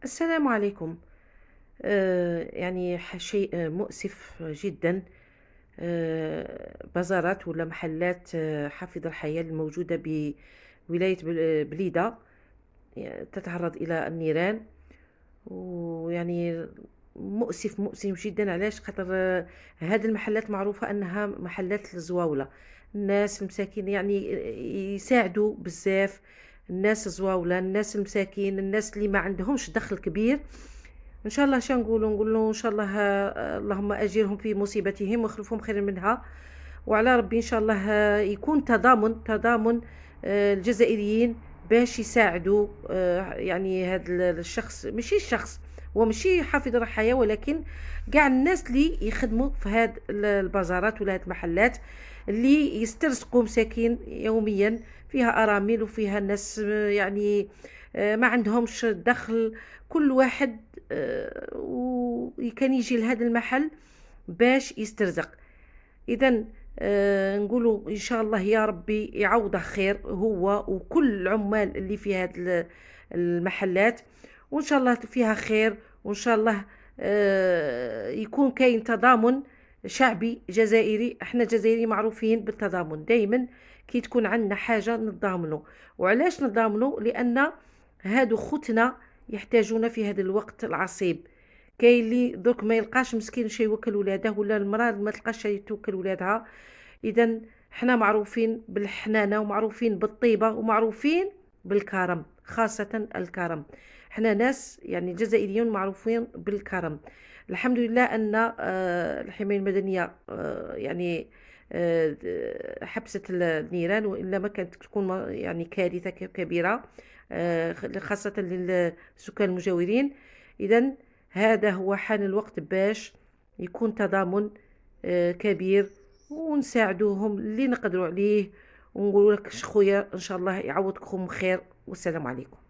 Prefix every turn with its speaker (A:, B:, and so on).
A: السلام عليكم. يعني شيء مؤسف جدا. بازارات ولا محلات حافظ الحياة الموجودة بولاية بليدة تتعرض إلى النيران. ويعني مؤسف مؤسف جدا. علاش؟ خاطر هذه المحلات معروفة أنها محلات الزواولة. الناس المساكين يعني يساعدوا بزاف. الناس الزواولة، الناس المساكين، الناس اللي ما عندهمش دخل كبير. ان شاء الله نقولوا ان شاء الله، اللهم اجرهم في مصيبتهم واخلفهم خيرا منها. وعلى ربي ان شاء الله يكون تضامن الجزائريين باش يساعدوا. يعني هذا الشخص، ماشي الشخص، هو ماشي حافظ الرحايا، ولكن كاع الناس اللي يخدموا في هاد البازارات ولا هاد المحلات اللي يسترزقوا مساكين يوميا، فيها ارامل وفيها ناس يعني ما عندهمش دخل. كل واحد وكان يجي لهذا المحل باش يسترزق. اذا نقولوا ان شاء الله يا ربي يعوضه خير هو وكل العمال اللي في هذه المحلات، وان شاء الله فيها خير. وان شاء الله يكون كاين تضامن شعبي جزائري. احنا جزائري معروفين بالتضامن دائما. كي تكون عندنا حاجة نتضامنوا. وعلاش نتضامنوا؟ لان هادو خوتنا يحتاجون في هذا الوقت العصيب. كاين اللي دوك ما يلقاش مسكين شي يوكل ولاده، ولا المراه ما تلقاش شي توكل ولادها. اذا حنا معروفين بالحنانه ومعروفين بالطيبه ومعروفين بالكرم، خاصه الكرم. حنا ناس يعني الجزائريون معروفين بالكرم. الحمد لله ان الحمايه المدنيه يعني حبست النيران، والا ما كانت تكون يعني كارثه كبيره، خاصه للسكان المجاورين. اذا هذا هو حان الوقت باش يكون تضامن كبير، ونساعدوهم اللي نقدروا عليه. ونقول لك خويا ان شاء الله يعوضكم خير، والسلام عليكم.